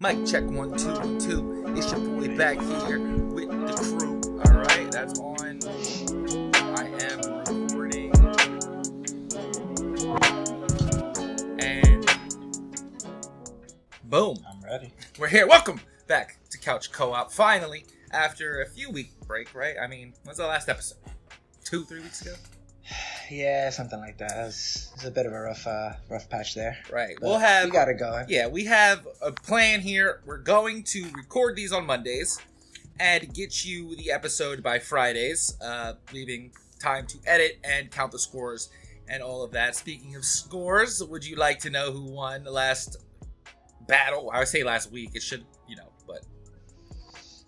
Mic check 1 2 1 2. It's your boy back here with the crew. All right, that's on. I am recording, and boom, I'm ready. we're here. Welcome back to Couch Co-op. Finally, after a few week break, right? I mean, when's the last episode? 2-3 weeks ago. Yeah, something like that. It's a bit of a rough patch there. Right. But we got it going. Yeah, we have a plan here. We're going to record these on Mondays and get you the episode by Fridays, leaving time to edit and count the scores and all of that. Speaking of scores, would you like to know who won the last battle? I would say last week. It should, but...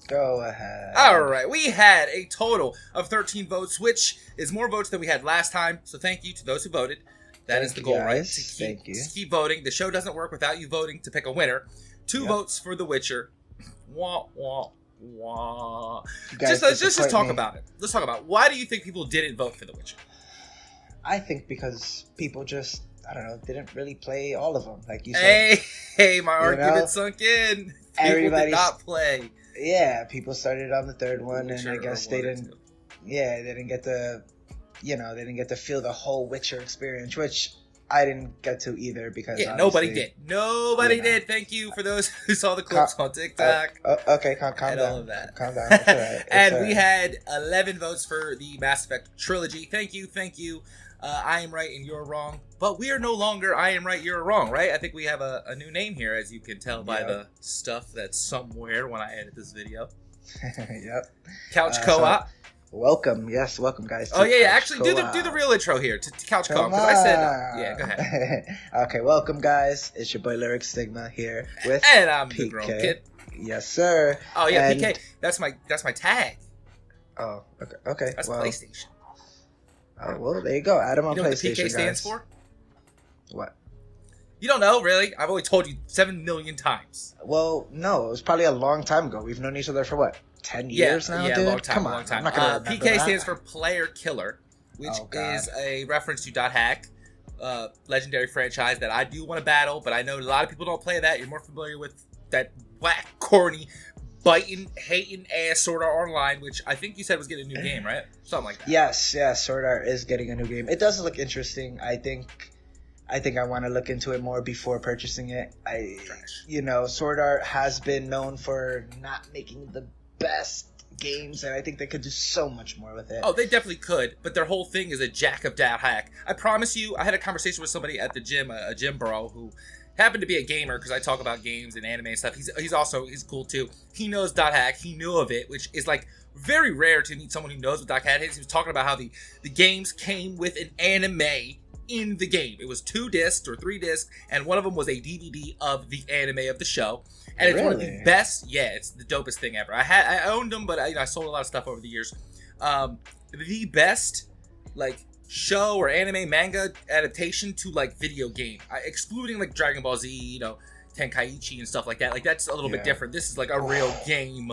Go ahead. All right, we had a total of 13 votes, which is more votes than we had last time. So thank you to those who voted. That is the goal, right? To keep voting. The show doesn't work without you voting to pick a winner. 2 votes for The Witcher. Wah, wah, wah. Let's talk about it. Let's talk about why do you think people didn't vote for The Witcher? I think because people just, didn't really play all of them, like you said. Hey, my argument sunk in. People did not play. Yeah, people started on the third one, and I guess they didn't. Yeah, they didn't get to, they didn't get to feel the whole Witcher experience, which I didn't get to either because nobody did. Nobody did. Thank you for those who saw the clips on TikTok. Okay, calm down. All of that. Calm down. It's all right. And we had 11 votes for the Mass Effect trilogy. Thank you. I am right and you're wrong. But we are no longer I am right, you're wrong, right? I think we have a new name here, as you can tell by the stuff that's somewhere when I edit this video. Yep. Couch Co-op. Welcome, guys. Actually, do the real intro here to Couch Co-op, because I said, go ahead. Okay, welcome, guys. It's your boy Lyric Stigma here with and I'm PK. the grown kid. Yes, sir. Oh yeah, PK. That's my tag. Oh, okay. That's PlayStation. Oh, well, there you go. Add them on PlayStation, what the PK stands guys. for? What? You don't know, really? I've always told you 7 million times. Well, no. It was probably a long time ago. We've known each other for, 10 years now, dude? Long time. I'm not gonna remember PK that. stands for Player Killer, which is a reference to .hack, legendary franchise that I do want to battle, but I know a lot of people don't play that. You're more familiar with that whack, corny, biting, hating ass Sword Art Online, which I think you said was getting a new game, right? Something like that. Yes, Sword Art is getting a new game. It does look interesting. I think I want to look into it more before purchasing it. Sword Art has been known for not making the best games, and I think they could do so much more with it. Oh, they definitely could, but their whole thing is a jack of .hack. I promise you, I had a conversation with somebody at the gym, a gym bro, who happened to be a gamer, because I talk about games and anime and stuff. He's cool too. He knows .hack. He knew of it, which is very rare to meet someone who knows what .hack is. He was talking about how the games came with an anime in the game. It was 2 discs or 3 discs, and one of them was a DVD of the anime of the show. And it's one of the best. Yeah, it's the dopest thing ever. I owned them, but I sold a lot of stuff over the years. The best show or anime manga adaptation to video game, excluding Dragon Ball Z, Tenkaichi and stuff like that. That's a little bit different. This is a real game.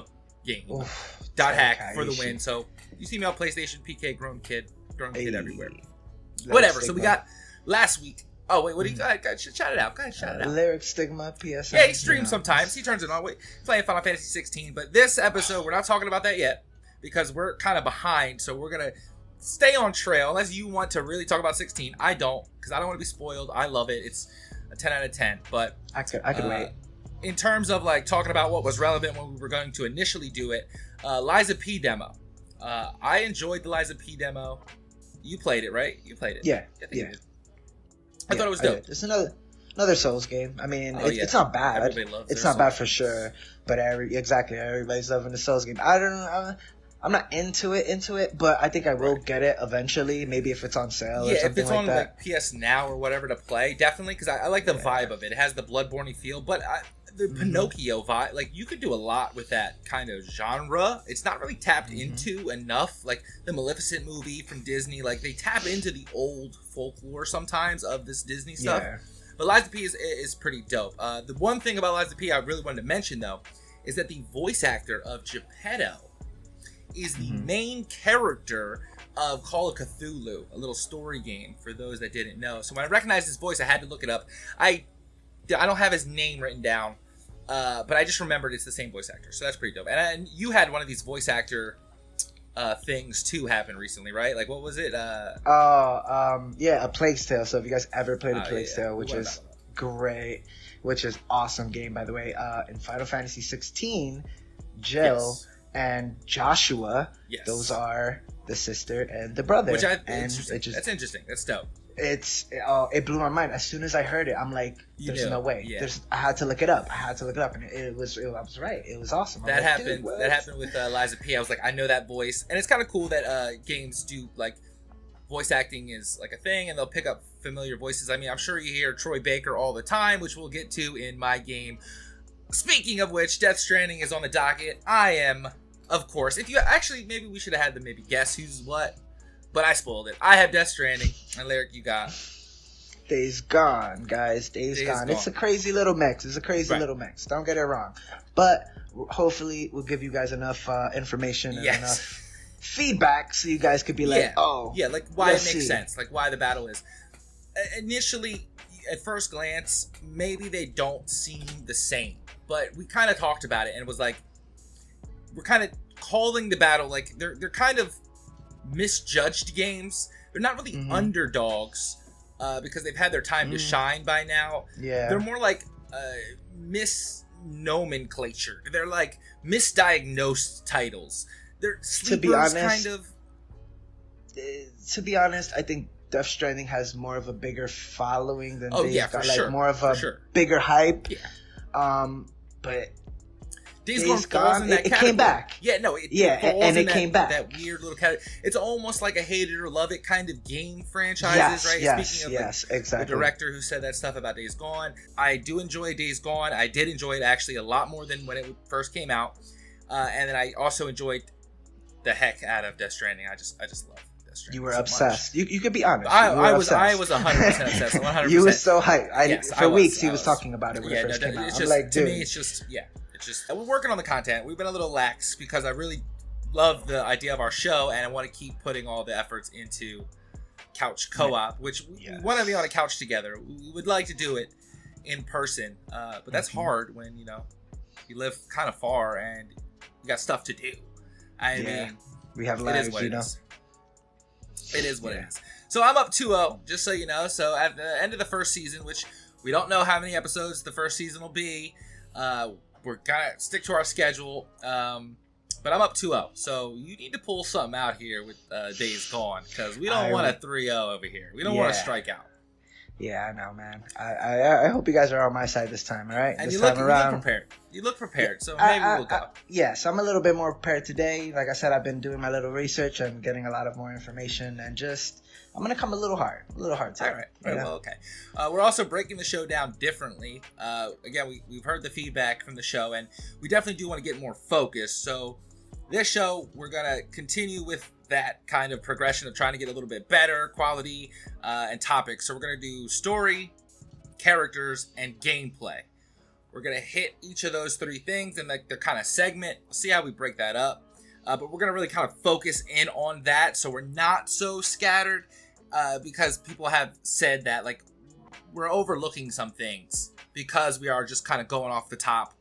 Oof, .hack for the win. So you see me on PlayStation, PK, grown kid everywhere. Whatever. So we got last week. Oh wait, what do you shout it out? Go ahead, shout it out. Lyric Stigma PSN. Yeah, he streams sometimes. He turns it on. Playing Final Fantasy 16, but this episode we're not talking about that yet because we're kind of behind. So we're gonna stay on trail unless you want to really talk about 16. I don't, because I don't want to be spoiled. I love it. It's a 10 out of 10. But I could wait. In terms of talking about what was relevant when we were going to initially do it, Liza P demo. I enjoyed the Liza P demo. You played it, right? You played it. Yeah. I thought it was dope. It's another Souls game. I mean, it's not bad. Everybody loves it's not bad for sure. But everybody's loving the Souls game. I don't know. I'm not into it, but I think I will get it eventually. Maybe if it's on sale or something like that. If it's on PS Now or whatever to play, definitely, because I like the vibe of it. It has the Bloodborne feel, but the Pinocchio vibe, you could do a lot with that kind of genre. It's not really tapped into enough. The Maleficent movie from Disney, they tap into the old folklore sometimes of this Disney stuff. Yeah. But Liza P is pretty dope. The one thing about Liza P I really wanted to mention, though, is that the voice actor of Geppetto is the main character of Call of Cthulhu, a little story game for those that didn't know. So when I recognized his voice, I had to look it up. I don't have his name written down, But I just remembered it's the same voice actor, so that's pretty dope. And you had one of these voice actor things too happen recently, right? Like, what was it? Yeah, A Plague's Tale. So if you guys ever played A Plague's Tale, which is great, which is awesome game, by the way. In Final Fantasy 16, Jill and Joshua, those are the sister and the brother. Which that's interesting. That's dope. It blew my mind as soon as I heard it. I'm like, there's no way. I had to look it up. And I was right. It was awesome. That happened with Liza P. I was like, I know that voice, and it's kind of cool that games do like voice acting is like a thing, and they'll pick up familiar voices. I mean, I'm sure you hear Troy Baker all the time, which we'll get to in my game. Speaking of which, Death Stranding is on the docket. I am, of course. If you actually, maybe we should have had them maybe guess who's what. But I spoiled it. I have Death Stranding. And Lyric, you got Days Gone, guys. Days Gone. It's a crazy little mix. Little mix. Don't get it wrong. But hopefully we'll give you guys enough information and enough feedback so you guys could be like, like why it makes sense. Like why the battle is. Initially, at first glance, maybe they don't seem the same. But we kind of talked about it and it was like, we're kind of calling the battle like they're kind of misjudged games. They're not really underdogs because they've had their time to shine by now. They're more like misnomenclature. They're like misdiagnosed titles. They're sleepers, kind of. To be honest, I think Death Stranding has more of a bigger following than Days Gone. Sure. More of a bigger hype. But Days Gone in that it came back. Yeah, no, it came back. That weird little category. It's almost like a hate it or love it kind of game franchises, right? Speaking of exactly. The director who said that stuff about Days Gone, I do enjoy Days Gone. I did enjoy it actually a lot more than when it first came out, and then I also enjoyed the heck out of Death Stranding. I just love Death Stranding. You were obsessed. You could be honest. I was 100% obsessed. 100%. You were so hyped. For weeks he was talking about it when it first came out. It's just, like, to me, it's just we're working on the content. We've been a little lax because I really love the idea of our show and I want to keep putting all the efforts into couch co-op, which we want to be on a couch together. We would like to do it in person, but that's hard when you live kind of far and you got stuff to do. I mean, we have lives, it is what it is. So I'm up 2-0, just so you know. So at the end of the first season, which we don't know how many episodes the first season will be, we're gonna stick to our schedule, but I'm up 2-0. So you need to pull something out here with Days Gone because we don't want a 3-0 over here. We don't want to strike out. Yeah, I know, man. I hope you guys are on my side this time. All right, and this you time around, look prepared. You look prepared, so maybe we'll go. Yes, I'm a little bit more prepared today. Like I said, I've been doing my little research and getting a lot of more information, and I'm gonna come a little hard today. All right. Well, okay. We're also breaking the show down differently. Again, we've heard the feedback from the show, and we definitely do want to get more focused. So this show, we're gonna continue with that kind of progression of trying to get a little bit better quality and topics. So we're gonna do story, characters, and gameplay. We're gonna hit each of those three things and like their kind of segment. We'll see how we break that up. But we're gonna really kind of focus in on that, so we're not so scattered. Because people have said that like we're overlooking some things because we are just kind of going off the top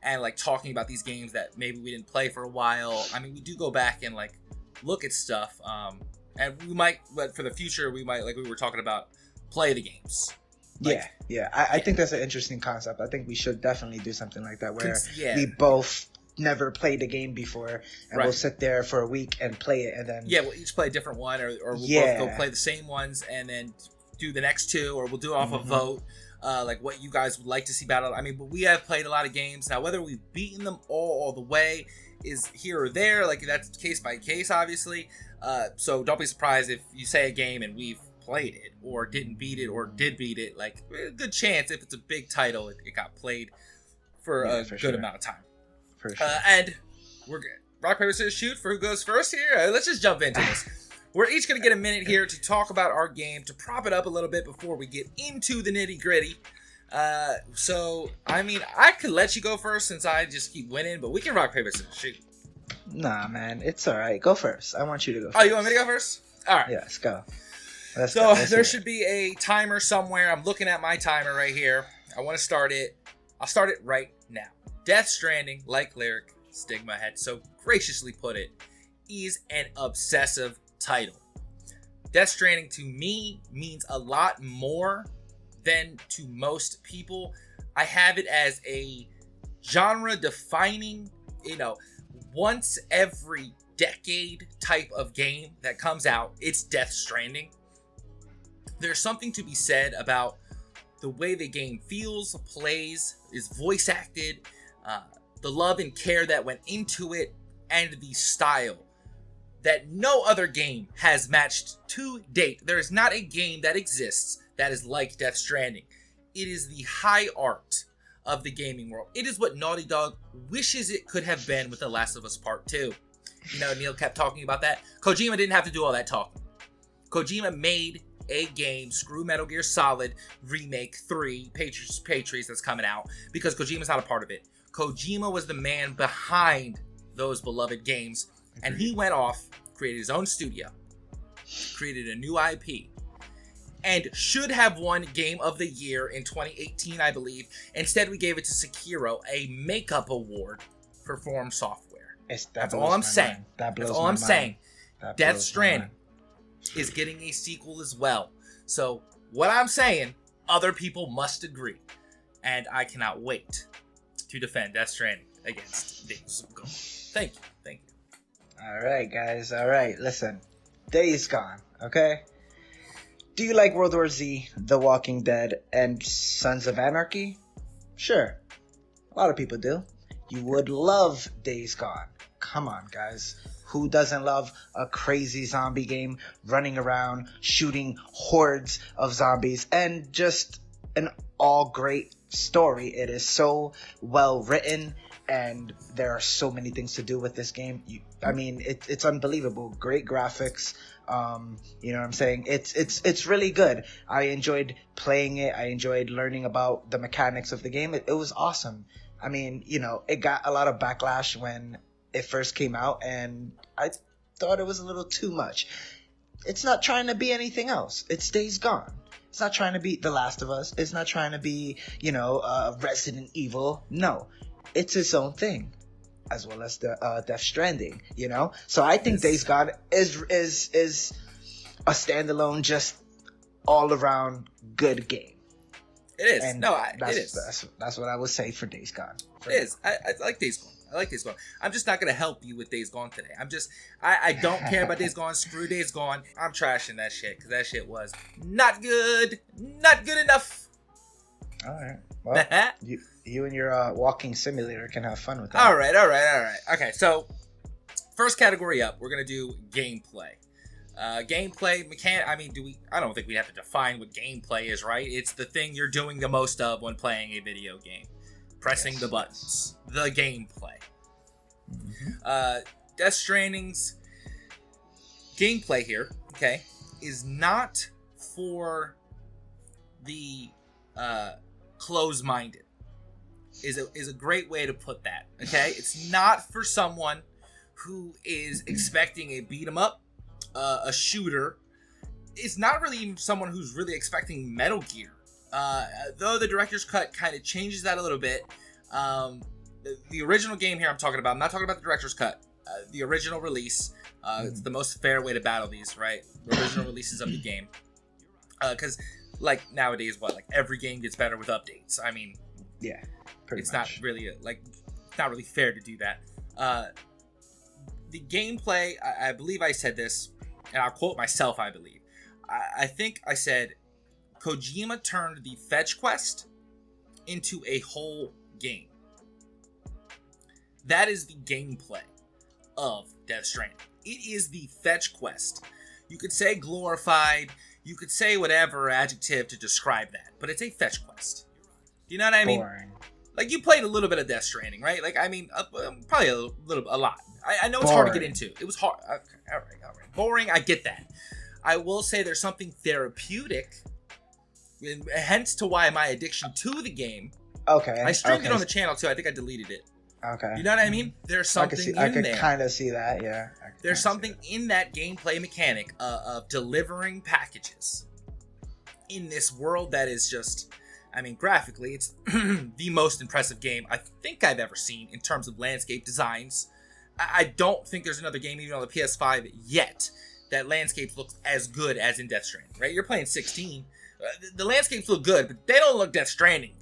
and like talking about these games that maybe we didn't play for a while. I mean, we do go back and like look at stuff, and we might, but for the future, we might, like we were talking about, play the games. Like, I think that's an interesting concept. I think we should definitely do something like that where we both never played a game before and we'll sit there for a week and play it and then we'll each play a different one or we'll both go play the same ones and then do the next two, or we'll do it off a vote, like what you guys would like to see battle. I mean, but we have played a lot of games now. Whether we've beaten them all the way is here or there, like that's case by case, obviously. So don't be surprised if you say a game and we've played it or didn't beat it or did beat it. Like a good chance if it's a big title, it got played for a good amount of time. For sure. And we're good. Rock, paper, scissors, shoot for who goes first here. Let's just jump into this. We're each going to get a minute here to talk about our game, to prop it up a little bit before we get into the nitty gritty. So, I mean, I could let you go first since I just keep winning, but we can rock, paper, scissors, shoot. Nah, man, it's all right. Go first. I want you to go first. Oh, you want me to go first? All right. Yeah, let's go. There should be a timer somewhere. I'm looking at my timer right here. I want to start it. I'll start it right now. Death Stranding, like Lyric Stigma had so graciously put it, is an obsessive title. Death Stranding to me means a lot more than to most people. I have it as a genre defining, once every decade type of game that comes out. It's Death Stranding. There's something to be said about the way the game feels, plays, is voice acted, the love and care that went into it, and the style that no other game has matched to date. There is not a game that exists that is like Death Stranding. It is the high art of the gaming world. It is what Naughty Dog wishes it could have been with The Last of Us Part 2. Neil kept talking about that. Kojima didn't have to do all that talking. Kojima made a game, screw Metal Gear Solid Remake 3, Patriots that's coming out, because Kojima's not a part of it. Kojima was the man behind those beloved games, and he went off, created his own studio, created a new IP, and should have won Game of the Year in 2018, I believe. Instead, we gave it to Sekiro, a makeup award for From Software. That's all I'm saying. That's all I'm saying. Death Stranding is getting a sequel as well. So, what I'm saying, other people must agree. And I cannot wait to defend Death Stranding against Days Gone. Thank you. Alright, guys. Alright, listen. Days Gone, okay? Do you like World War Z, The Walking Dead, and Sons of Anarchy? Sure. A lot of people do. You would love Days Gone. Come on, guys. Who doesn't love a crazy zombie game running around, shooting hordes of zombies, and just an all great story? It is so well written, and there are so many things to do with this game. It's unbelievable. Great graphics. You know what I'm saying? It's really good. I enjoyed playing it. I enjoyed learning about the mechanics of the game. It was awesome. It got a lot of backlash when it first came out, and I thought it was a little too much. It's not trying to be anything else. It's Days Gone. It's not trying to be The Last of Us. It's not trying to be, Resident Evil. No, it's its own thing, as well as the Death Stranding. So I think Days Gone is a standalone, just all around good game. It is. And it is. That's what I would say for Days Gone. It is. I like Days Gone. I'm just not going to help you with Days Gone today. I don't care about Days Gone. Screw Days Gone. I'm trashing that shit because that shit was not good. Not good enough. All right. Well, you and your walking simulator can have fun with that. All right. Okay, so first category up, we're going to do gameplay. Gameplay mechanic. I don't think we have to define what gameplay is, right? It's the thing you're doing the most of when playing a video game. Pressing the buttons. The gameplay. Mm-hmm. Death Stranding's gameplay here, okay, is not for the close-minded. Is a great way to put that, okay? It's not for someone who is expecting a beat-em-up, a shooter. It's not really even someone who's really expecting Metal Gear. Though the director's cut kind of changes that a little bit. The original game here I'm talking about, I'm not talking about the director's cut. The original release, it's the most fair way to battle these, right? The original releases of the game. Because, nowadays, every game gets better with updates. Yeah, pretty it's much. Not really, it's not really fair to do that. The gameplay, I believe I said this, and I'll quote myself, I believe. I think I said, Kojima turned the fetch quest into a whole game. That is the gameplay of Death Stranding. It is the fetch quest. You could say glorified, you could say whatever adjective to describe that, but it's a fetch quest. Do you know what I mean? Boring. You played a little bit of Death Stranding, right? Probably a lot. I know it's hard to get into. It was hard. Okay, all right. Boring, I get that. I will say there's something therapeutic, hence to why my addiction to the game. Okay. I streamed it on the channel too. I think I deleted it. Okay. You know what I mean? There's something in there. I could kind of see that, yeah. There's something in that gameplay mechanic of delivering packages in this world that is just, I mean, graphically, it's the most impressive game I think I've ever seen in terms of landscape designs. I don't think there's another game, even on the PS5 yet, that landscapes look as good as in Death Stranding, right? You're playing 16. The landscapes look good, but they don't look Death Stranding.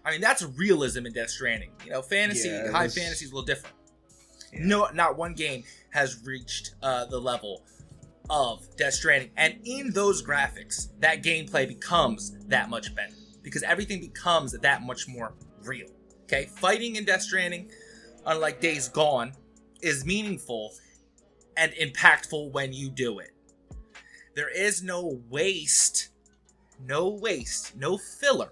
I mean, that's realism in Death Stranding. You know, fantasy, high fantasy is a little different. Yeah. No, not one game has reached the level of Death Stranding. And in those graphics, that gameplay becomes that much better. Because everything becomes that much more real. Okay? Fighting in Death Stranding, unlike Days Gone, is meaningful and impactful when you do it. There is no waste, no filler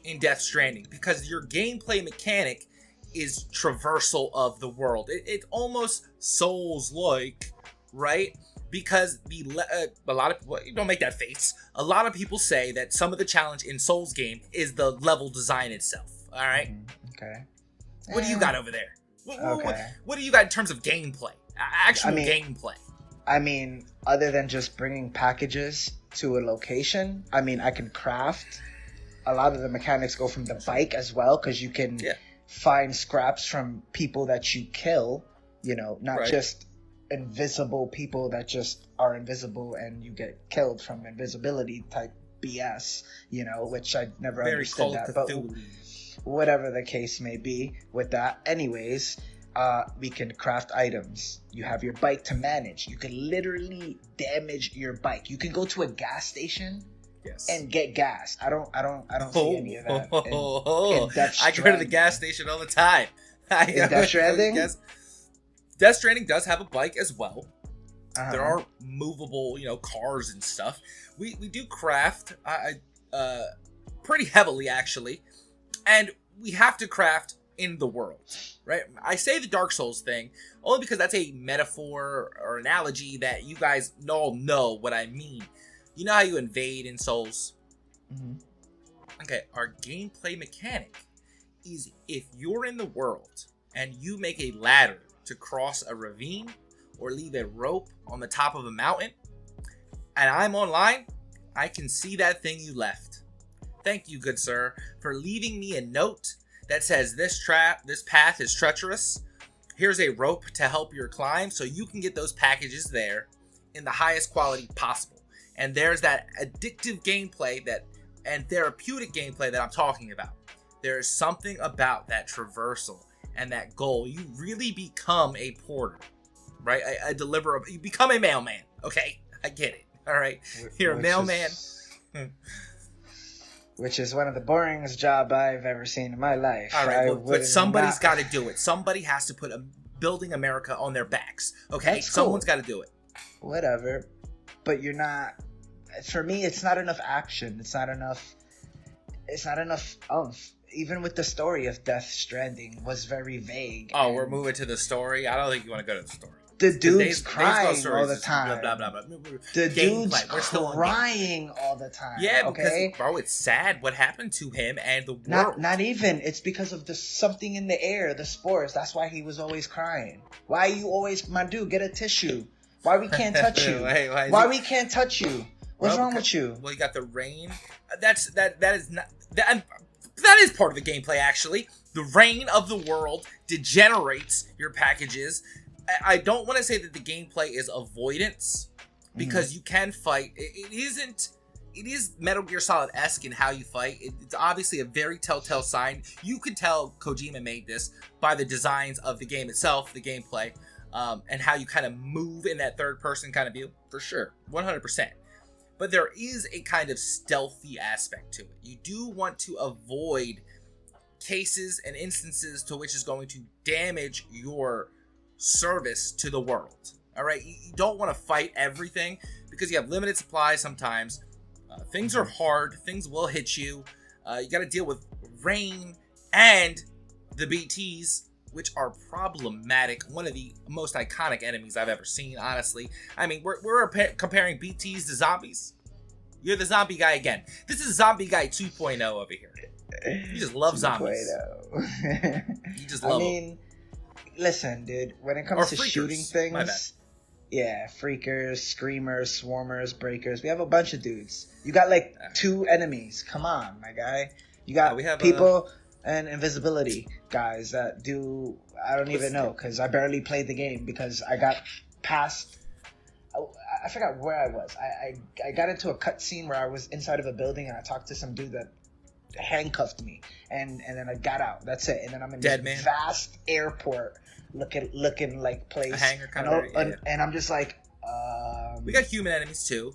in Death Stranding, because your gameplay mechanic is traversal of the world. It's almost Souls-like, right? Because a lot of people, don't make that face. A lot of people say that some of the challenge in Souls game is the level design itself. All right. Okay. What do you got over there? What do you got in terms of gameplay? Actual gameplay. I mean, other than just bringing packages to a location, I mean, I can craft. A lot of the mechanics go from the bike as well, because you can find scraps from people that you kill. You know, not just invisible people that just are invisible and you get killed from invisibility type BS, you know, which I never understood that. But whatever the case may be with that. Anyways, we can craft items. You have your bike to manage. You can literally damage your bike. You can go to a gas station and get gas. I don't see any of that. I go to the gas station all the time. In Death Stranding? Death Stranding does have a bike as well. There are movable, cars and stuff. We do craft pretty heavily, actually. And we have to craft in the world, right? I say the Dark Souls thing only because that's a metaphor or analogy that you guys all know what I mean. You know how you invade in Souls? Mm-hmm. Okay, our gameplay mechanic is if you're in the world and you make a ladder to cross a ravine or leave a rope on the top of a mountain, and I'm online, I can see that thing you left. Thank you, good sir, for leaving me a note that says this path is treacherous. Here's a rope to help your climb so you can get those packages there in the highest quality possible. And there's that addictive gameplay and therapeutic gameplay that I'm talking about. There is something about that traversal and that goal. You really become a porter, right? You become a mailman. Okay, I get it. All right, you're a mailman. Which is one of the boringest job I've ever seen in my life. All right, but somebody's got to do it. Somebody has to put building America on their backs. Okay, someone's got to do it. Whatever, but you're not. For me, it's not enough action. It's not enough oomph. Even with the story of Death Stranding was very vague. Oh, we're moving to the story? I don't think you want to go to the story. The dude's crying all the time. Blah, blah, blah, blah. The dude's crying all the time. Yeah, because, bro, it's sad what happened to him and the world. Not even. It's because of something in the air, the spores. That's why he was always crying. Why you always, my dude, get a tissue. Why we can't touch you? Why we can't touch you? What's wrong with you? Well, you got the rain. That is part of the gameplay, actually. The rain of the world degenerates your packages. I don't want to say that the gameplay is avoidance, because you can fight. It is Metal Gear Solid-esque in how you fight. It's obviously a very telltale sign. You can tell Kojima made this by the designs of the game itself, the gameplay, and how you kind of move in that third-person kind of view, for sure, 100%. But there is a kind of stealthy aspect to it. You do want to avoid cases and instances to which is going to damage your service to the world. All right, you don't want to fight everything because you have limited supplies sometimes. Things are hard. Things will hit you. You got to deal with rain and the BTs, which are problematic. One of the most iconic enemies I've ever seen, honestly. I mean, we're comparing BTs to zombies. You're the zombie guy again. This is Zombie Guy 2.0 over here. You just love zombies. You just love them. Listen, dude, when it comes to shooting things, freakers, screamers, swarmers, breakers, we have a bunch of dudes. You got like 2 enemies. Come on, my guy. You got we have people and invisibility guys that do. I don't even know because I barely played the game because I got past. I forgot where I was. I got into a cutscene where I was inside of a building and I talked to some dude that handcuffed me and then I got out. That's it. And then I'm in this vast airport looking like place. A hangar kind of. And I'm just like. We got human enemies too.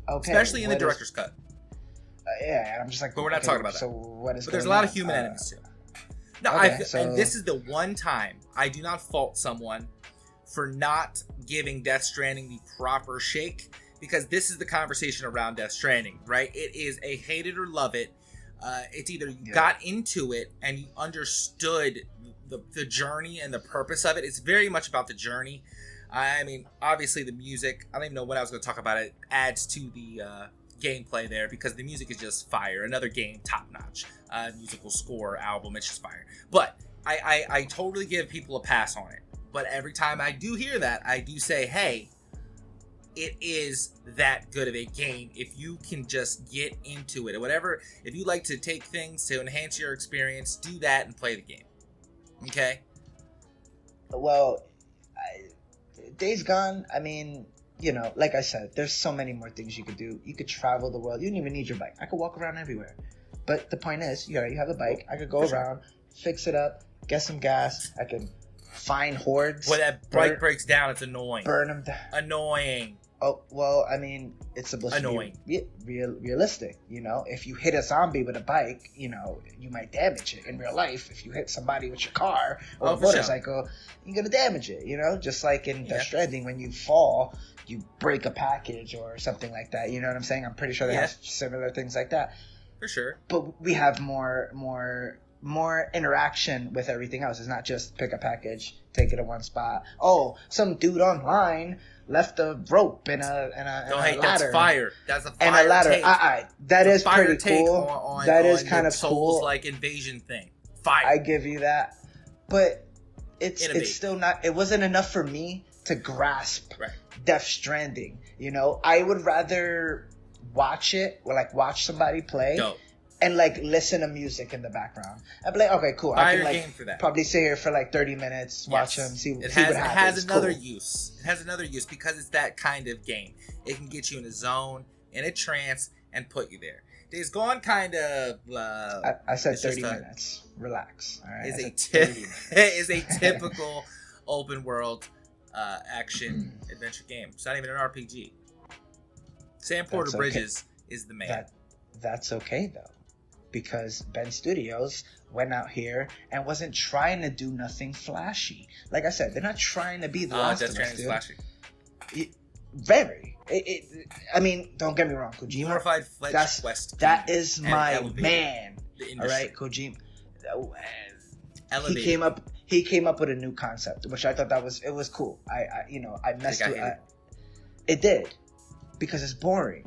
Okay. Especially in the director's cut. Yeah, and I'm just like. But we're not talking about that. So what is? But there's a lot of human enemies too. No, and this is the one time I do not fault someone for not giving Death Stranding the proper shake, because this is the conversation around Death Stranding, right? It is a hate it or love it. It's either you got into it and you understood the journey and the purpose of it. It's very much about the journey. I mean, obviously the music, I don't even know when I was going to talk about it, adds to the gameplay there because the music is just fire. Another game, top notch. Musical score, album, it's just fire. But I totally give people a pass on it. But every time I do hear that, I do say, hey, it is that good of a game if you can just get into it. Whatever, if you like to take things to enhance your experience, do that and play the game. Okay? Well, Days Gone, I mean, you know, like I said, there's so many more things you could do. You could travel the world. You don't even need your bike. I could walk around everywhere. But the point is, you have a bike. I could go around, fix it up, get some gas. I can find hordes. When that bike breaks down, it's annoying. Burn them down. Annoying. Oh, well, I mean, it's supposed to be realistic, you know? If you hit a zombie with a bike, you know, you might damage it. In real life, if you hit somebody with your car or a motorcycle, you're going to damage it, you know? Just like in Death Stranding, when you fall, you break a package or something like that, you know what I'm saying? I'm pretty sure they have similar things like that. For sure. But we have more interaction with everything else. It's not just pick a package, take it to one spot. Oh, some dude online left a rope and a ladder. That's fire. That's a fire and a ladder. Take. That is pretty cool. That is kind of cool. Like invasion thing. Fire. I give you that, but it's still not. It wasn't enough for me to grasp Death Stranding. You know, I would rather watch it or like watch somebody play. Dope. And like listen to music in the background. I'd be like, okay, cool. I can like probably sit here for like 30 minutes, watch them, see what happens. It has another use. It has another use because it's that kind of game. It can get you in a zone, in a trance, and put you there. Days Gone kind of. I said 30 minutes. Relax. All right. Is a typical open world action adventure game. It's not even an RPG. Sam Porter Bridges is the man. That's okay though. Because Ben Studios went out here and wasn't trying to do nothing flashy. Like I said, they're not trying to be the Last of Us, dude. Flashy. Very. I mean, don't get me wrong, Kojima. Glorified Fletch West. That is my man. All right, Kojima. He came up with a new concept, which I thought it was cool. I messed with it. It did because it's boring.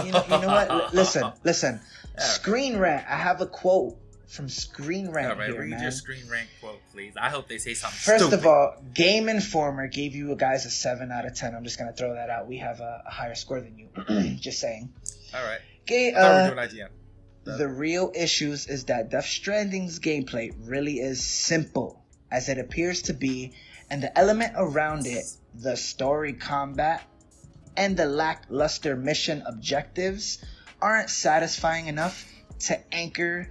You know what? Listen. Screen Rant. I have a quote from Screen Rant here, read man. your Screen Rant quote, please. I hope they say something First of all, Game Informer gave you guys a 7 out of 10. I'm just going to throw that out. We have a higher score than you. Just saying. All right. I thought we were doing IGN. The real issues is that Death Stranding's gameplay really is simple, as it appears to be, and the element around it, the story combat, and the lackluster mission objectives aren't satisfying enough to anchor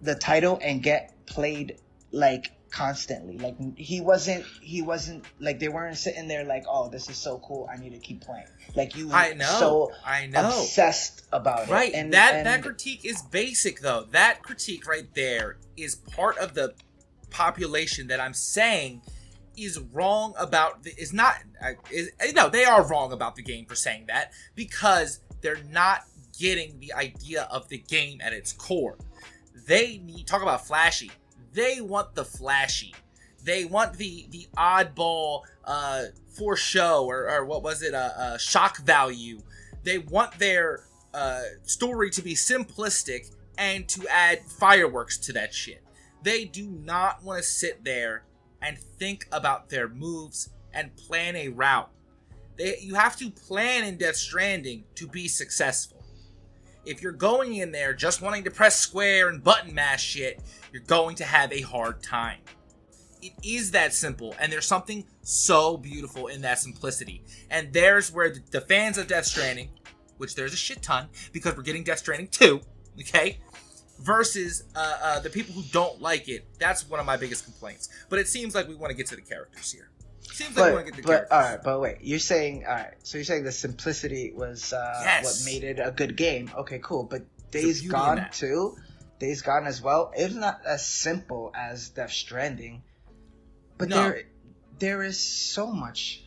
the title and get played like constantly. Like he wasn't like they weren't sitting there like, oh, this is so cool, I need to keep playing. Like you were so obsessed about it. Right. And that critique is basic though. That critique right there is part of the population that I'm saying is wrong about they are wrong about the game for saying that because they're not getting the idea of the game at its core. They need talk about flashy. They want the flashy. They want the oddball for show or what was it shock value. They want their story to be simplistic and to add fireworks to that shit. They do not want to sit there and think about their moves and plan a route. You have to plan in Death Stranding to be successful. If you're going in there just wanting to press square and button mash shit, you're going to have a hard time. It is that simple, and there's something so beautiful in that simplicity. And there's where the fans of Death Stranding, which there's a shit ton, because we're getting Death Stranding 2, okay, versus the people who don't like it, that's one of my biggest complaints. But it seems like we want to get to the characters here. Seems like we want to get to the characters. All right, but wait, you're saying the simplicity was what made it a good game. Okay, cool. But Days Gone too, Days Gone as well. It's not as simple as Death Stranding, but there is so much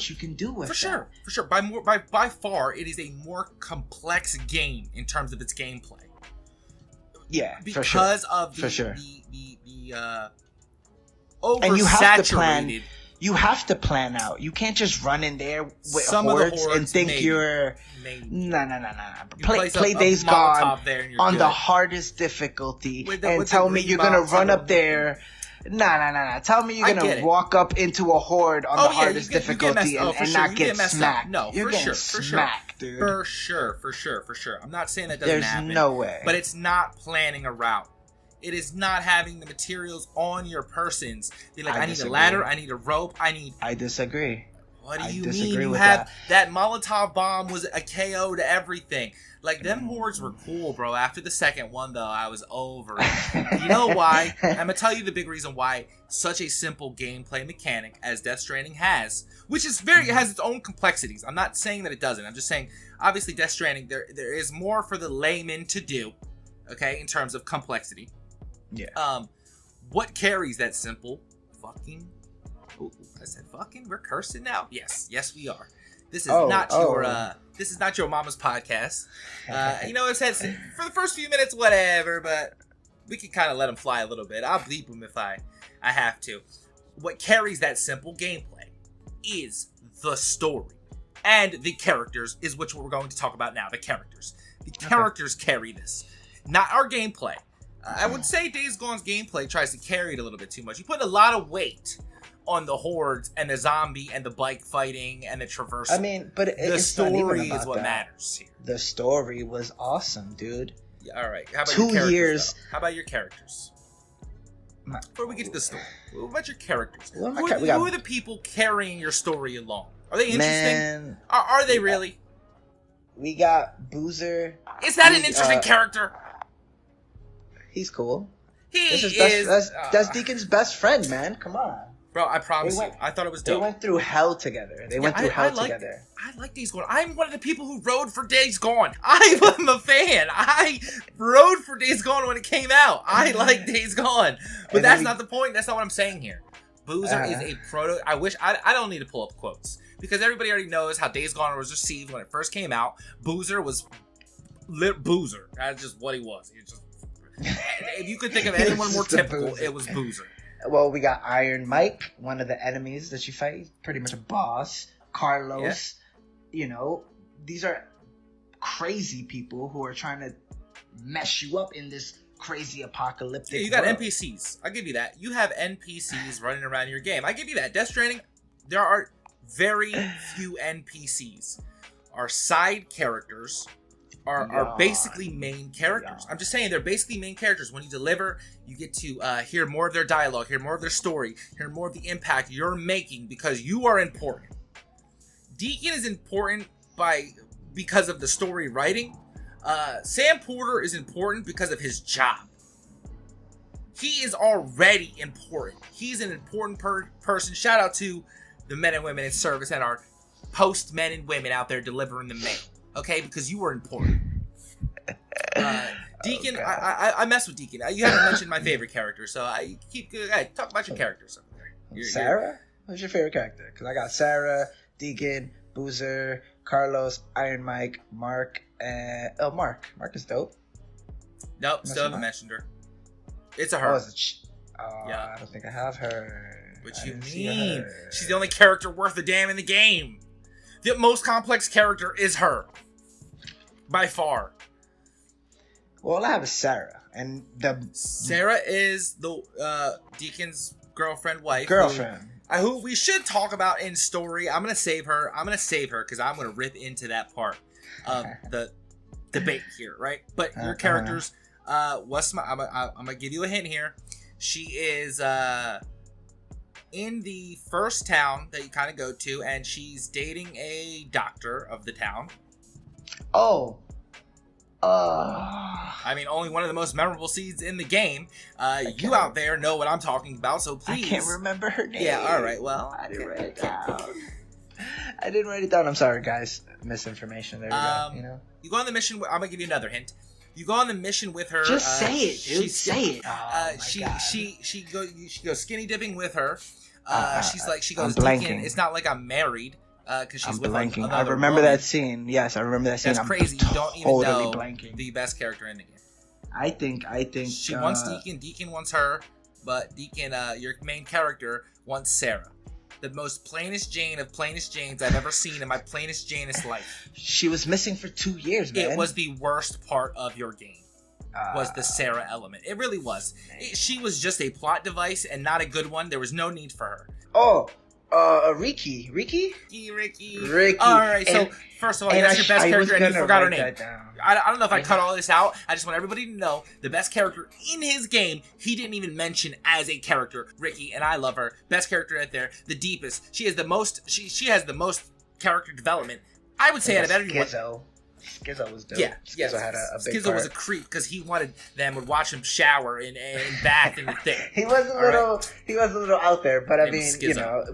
you can do with it. For sure. By far, it is a more complex game in terms of its gameplay. Yeah, because of the oversaturated. And you have to plan out. You can't just run in there with hordes and think you're... No. Play Days Gone on the hardest difficulty and tell me you're going to run up there... Nah. Tell me you're going to walk up into a horde on the hardest difficulty and not get smacked. No, you're getting smacked, dude. For sure. I'm not saying that doesn't happen. There's no way. But it's not planning a route. It is not having the materials on your persons. They're like, I need a ladder, I need a rope, I disagree. What do you mean? You have that Molotov bomb was a KO to everything. Like, them hordes were cool, bro. After the second one, though, I was over it. You know why? I'm going to tell you the big reason why such a simple gameplay mechanic as Death Stranding has, which is it has its own complexities. I'm not saying that it doesn't. I'm just saying, obviously, Death Stranding, there is more for the layman to do, okay, in terms of complexity. Yeah. What carries that simple fucking... Ooh, I said fucking? We're cursing now? Yes, we are. This is this is not your mama's podcast. It says for the first few minutes, whatever, but we can kind of let them fly a little bit. I'll bleep them if I have to. What carries that simple gameplay is the story. And the characters is what we're going to talk about now. The characters. The characters carry this. Not our gameplay. I would say Days Gone's gameplay tries to carry it a little bit too much. You put a lot of weight on the hordes and the zombie and the bike fighting and the traversal. I mean, but the story is what matters here. The story was awesome, dude. Yeah, all right. How about your characters? How about your characters? Before we get to the story, what about your characters? Who are the people carrying your story along? Are they interesting? Man, are they really? We got Boozer. Is that an interesting character? He's cool. That's Deacon's best friend, man. Come on. Bro, I promise you. I thought it was dope. They went through hell together. Together. I like Days Gone. I'm one of the people who rode for Days Gone. I'm a fan. I rode for Days Gone when it came out. I like Days Gone. But that's not the point. That's not what I'm saying here. Boozer is a proto... I don't need to pull up quotes. Because everybody already knows how Days Gone was received when it first came out. Boozer was... Boozer. That's just what he was. He was just... If you could think of anyone more typical, it was Boozer. Well, we got Iron Mike, one of the enemies that you fight. Pretty much a boss. Carlos. Yeah. These are crazy people who are trying to mess you up in this crazy apocalyptic you got world. NPCs. I'll give you that. You have NPCs running around your game. I give you that. Death Stranding, there are very few NPCs. Our side characters are basically main characters. I'm just saying, they're basically main characters. When you deliver, you get to hear more of their dialogue, hear more of their story, hear more of the impact you're making because you are important. Deacon is important because of the story writing. Sam Porter is important because of his job. He is already important. He's an important person. Shout out to the men and women in service and our post men and women out there delivering the mail. Okay, because you were important. Deacon, I mess with Deacon. You haven't mentioned my favorite character, so I keep talk about your characters. Sarah? Who's your favorite character? Because I got Sarah, Deacon, Boozer, Carlos, Iron Mike, Mark, and Mark. Mark is dope. Nope, still haven't mentioned her. It's a her. I don't think I have her. What you mean? She's the only character worth a damn in the game. The most complex character is her. By far. Well, I have a Sarah. And Sarah is the Deacon's wife. Girlfriend. Who we should talk about in story. I'm going to save her. Because I'm going to rip into that part of debate here, right? But your characters, I'm gonna give you a hint here. She is in the first town that you kind of go to, and she's dating a doctor of the town. Oh. I mean, only one of the most memorable scenes in the game. You out there know what I'm talking about, so please. I can't remember her name. Yeah, all right, well. I didn't write it down. I'm sorry, guys. Misinformation. There we go. You know? You go on the mission. I'm going to give you another hint. You go on the mission with her. Just say it, dude. Say it. She goes skinny dipping with her. She goes, Deacon, it's not like I'm married. Because she's with blanking. Like, I remember woman. that scene. Yes, I remember that scene. That's crazy. You don't even know blanking. The best character in the game. I think she wants Deacon. Deacon wants her, but Deacon, your main character, wants Sarah, the most plainest Jane of plainest Janes I've ever seen in my plainest Janest life. She was missing for 2 years, man. It was the worst part of your game. Was the Sarah element? It really was. She was just a plot device and not a good one. There was no need for her. Oh. Ricky. All right, so first of all, that's your best character, and you forgot her name. I don't know if I cut all this out. I just want everybody to know the best character in his game, he didn't even mention as a character, Ricky, and I love her. Best character right there, the deepest. She has the most. She has the most character development. I would say out of everyone. Skizzo was dope. Yeah. Skizzo had a big Skizzo part. was a creep because he wanted them would watch him shower and bath in the thing. He was a little out there, but I mean, you know,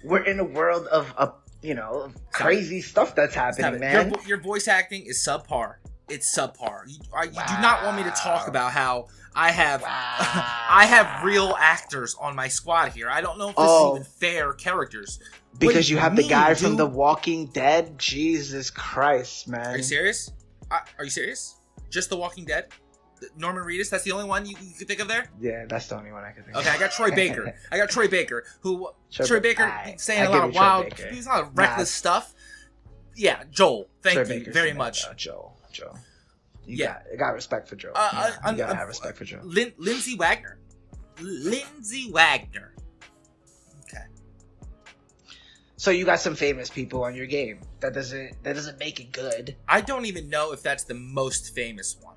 we're in a world of crazy stuff that's happening, man. Your voice acting is subpar. It's subpar. You do not want me to talk about how I have real actors on my squad here. I don't know if this is even fair characters. Because you have the guy from The Walking Dead. Jesus Christ, man. Are you serious? Are you serious? Just The Walking Dead? Norman Reedus? That's the only one you could think of there? Yeah, that's the only one I could think of. Okay, I got Troy Baker. Troy Baker saying a lot of wild, he's a lot of reckless stuff. Yeah, Joel. Thank you very much. Joel. You got respect for Joel. You gotta have respect for Joel. Lindsay Wagner. Okay. So you got some famous people on your game. That doesn't make it good. I don't even know if that's the most famous one.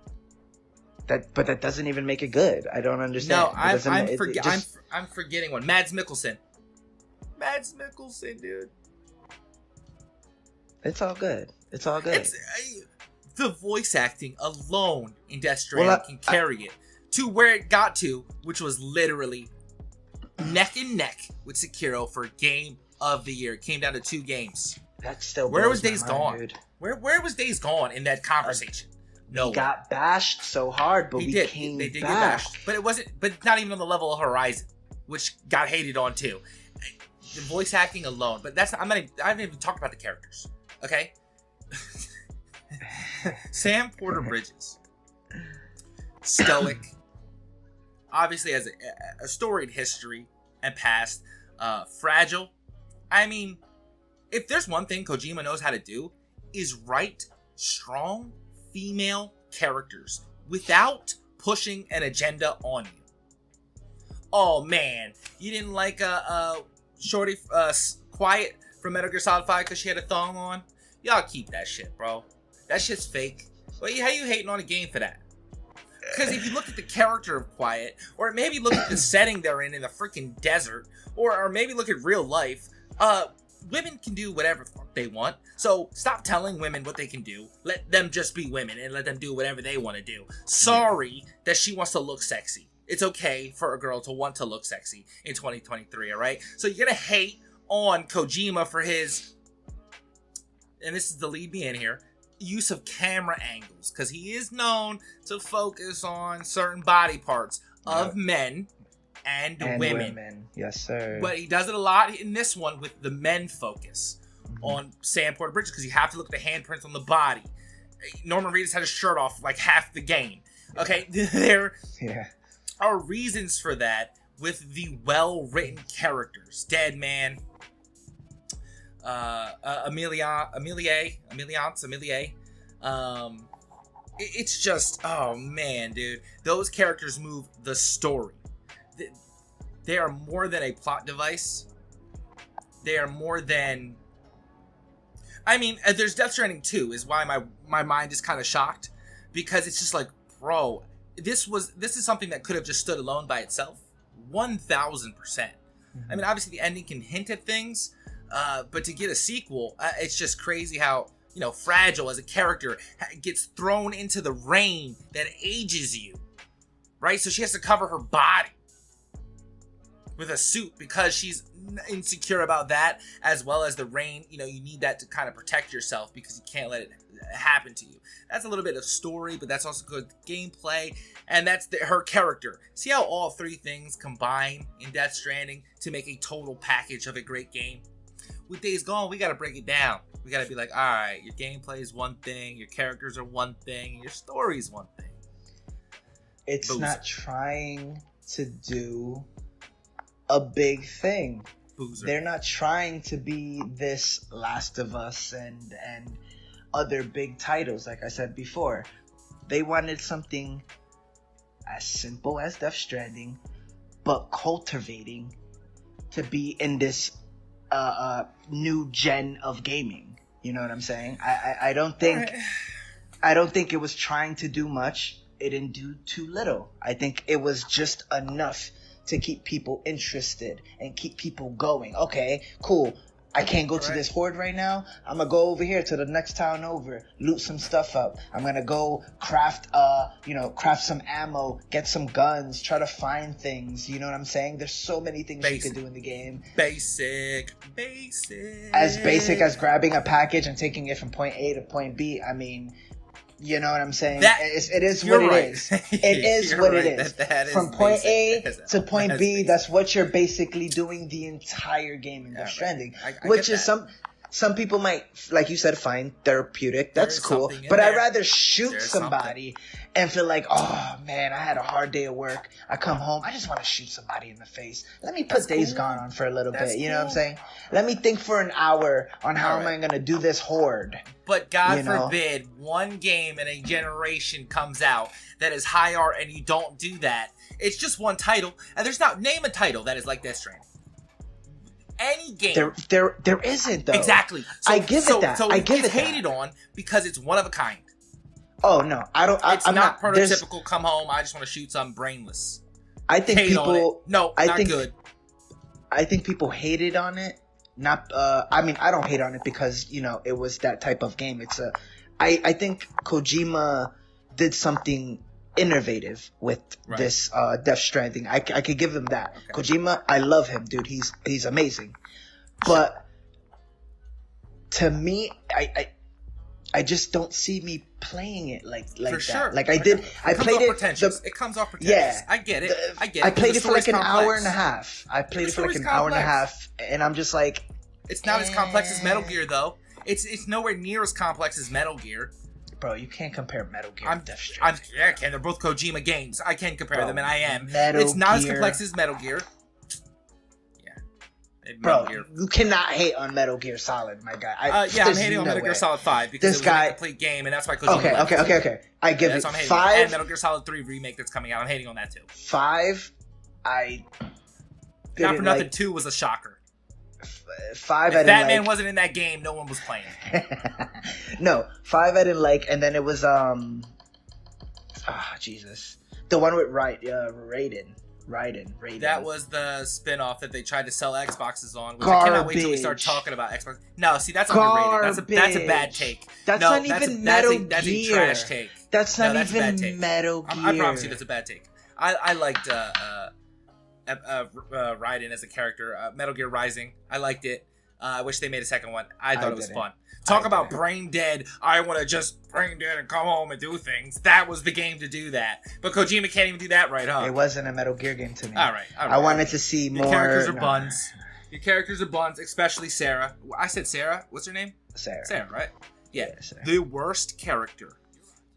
But that doesn't even make it good. I don't understand. No, I'm forgetting one. Mads Mikkelsen, dude. It's all good. The voice acting alone in Death Stranding can carry it to where it got to, which was literally neck and neck with Sekiro for Game of the Year. It came down to 2 games. That still where was Days mind, Gone? Dude. Where was Days Gone in that conversation? No, we got bashed so hard, but they did get bashed. But it wasn't. But not even on the level of Horizon, which got hated on too. The voice acting alone, but I haven't even talked about the characters. Okay. Sam Porter Bridges, stoic, obviously has a storied history and past, fragile. I mean, if there's one thing Kojima knows how to do, is write strong female characters without pushing an agenda on you. Oh man, you didn't like Shorty Quiet from Metal Gear Solid 5 because she had a thong on? Y'all keep that shit, bro. That shit's fake. Well, how you hating on a game for that? Because if you look at the character of Quiet, or maybe look at the setting they're in the freaking desert, or maybe look at real life, women can do whatever they want. So stop telling women what they can do. Let them just be women and let them do whatever they want to do. Sorry that she wants to look sexy. It's okay for a girl to want to look sexy in 2023, all right? So you're going to hate on Kojima for his, and this is the lead me in here, use of camera angles, because he is known to focus on certain body parts of men and women. Yes, sir. But he does it a lot in this one with the men focus on Sam Porter Bridges, because you have to look at the handprints on the body. Norman Reedus had his shirt off like half the game. Okay, there are reasons for that with the well-written characters. Deadman, Amelie. It's just, oh man, dude. Those characters move the story. They are more than a plot device. They are more than... I mean, there's Death Stranding 2 is why my mind is kind of shocked, because it's just like, bro, this is something that could have just stood alone by itself, 1,000%. I mean, obviously the ending can hint at things, but to get a sequel, it's just crazy how, you know, Fragile as a character gets thrown into the rain that ages you, right? So she has to cover her body with a suit because she's insecure about that, as well as the rain. You know, you need that to kind of protect yourself because you can't let it happen to you. That's a little bit of story, but that's also good gameplay, and that's her character. See how all three things combine in Death Stranding to make a total package of a great game? With Days Gone, we got to break it down. We got to be like, all right, your gameplay is one thing, your characters are one thing, and your story is one thing. It's not trying to do a big thing. Boozer. They're not trying to be this Last of Us and other big titles, like I said before. They wanted something as simple as Death Stranding, but cultivating to be in this new gen of gaming. You know what I'm saying? I don't think it was trying to do much. It didn't do too little. I think it was just enough to keep people interested and keep people going. Okay, cool. I can't go to this horde right now. I'm gonna go over here to the next town over, loot some stuff up. I'm gonna go craft some ammo, get some guns, try to find things. You know what I'm saying? There's so many things you could do in the game. Basic. As basic as grabbing a package and taking it from point A to point B. I mean, you know what I'm saying? It is what it is. It is what it is. That is from point A to point B, basic. that's what you're basically doing the entire game in Death Stranding. Which is some people might, like you said, find therapeutic. That's cool. But I'd rather shoot somebody and feel like, oh man, I had a hard day at work. I come home, I just want to shoot somebody in the face. Let me put Days Gone on for a little bit. You know what I'm saying? Let me think for an hour on how am I going to do this horde. But God forbid one game in a generation comes out that is high art and you don't do that. It's just one title, and name a title that is like Death Stranding. Any game. There isn't though. Exactly. So, I give it that. So I give it's it that. hated on because it's one of a kind. Oh no, I don't. It's not prototypical. Come home. I just want to shoot something brainless. I think people. No, not good. I think people hated on it. Not. I mean, I don't hate on it because it was that type of game. I think Kojima did something innovative with this Death Stranding. I could give him that. Okay. Kojima, I love him, dude. He's amazing. But to me, I just don't see me playing it like for that. Sure. Like I did. I played it. It comes off pretentious. Yeah, I get it. I played it for like an hour and a half. And I'm just like, it's not as complex as Metal Gear though. It's nowhere near as complex as Metal Gear. Bro, you can't compare Metal Gear and Death Stranding. I can. They're both Kojima games. I can compare them, and I am. It's not as complex as Metal Gear. Bro, you cannot hate on Metal Gear Solid, my guy. I'm hating on Metal Gear Solid 5 because it was a complete game, and that's why Kojima left. Okay. I give it 5. And Metal Gear Solid 3 remake that's coming out. I'm hating on that too. 5, not for nothing. 2 was a shocker. 5, if that man wasn't in that game, no one was playing. No, 5 I didn't like, and then it was Jesus, the one with Raiden. That was the spin-off that they tried to sell Xboxes on, which I cannot wait till we start talking about Xbox. No, see, that's underrated. That's a bad take. That's not even Metal Gear. That's a trash take. That's not even Metal Gear. I promise you that's a bad take. I liked Raiden as a character. Metal Gear Rising, I liked it. I wish they made a second one. I thought it was fun. Talk about brain dead. I want to just brain dead and come home and do things. That was the game to do that. But Kojima can't even do that right, huh? It wasn't a Metal Gear game to me. All right. I wanted to see more. Your characters are buns. Your characters are buns, especially Sarah. I said Sarah. What's her name? Sarah, right? Yeah. Sarah. The worst character.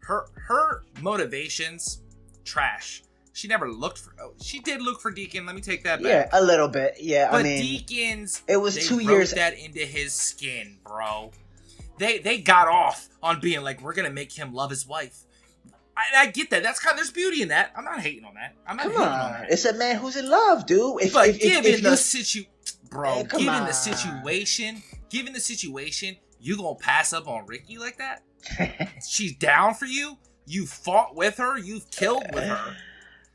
Her motivations, trash. She never looked for. Oh, she did look for Deacon. Let me take that back. Yeah, a little bit. Yeah, but Deacon's. It was 2 years. That into his skin, bro. They got off on being like, we're gonna make him love his wife. I get that. That's kind of, there's beauty in that. I'm not hating on that. Come on. It's a man who's in love, dude. Given the situation, You gonna pass up on Ricky like that? She's down for you. You fought with her. You've killed with her.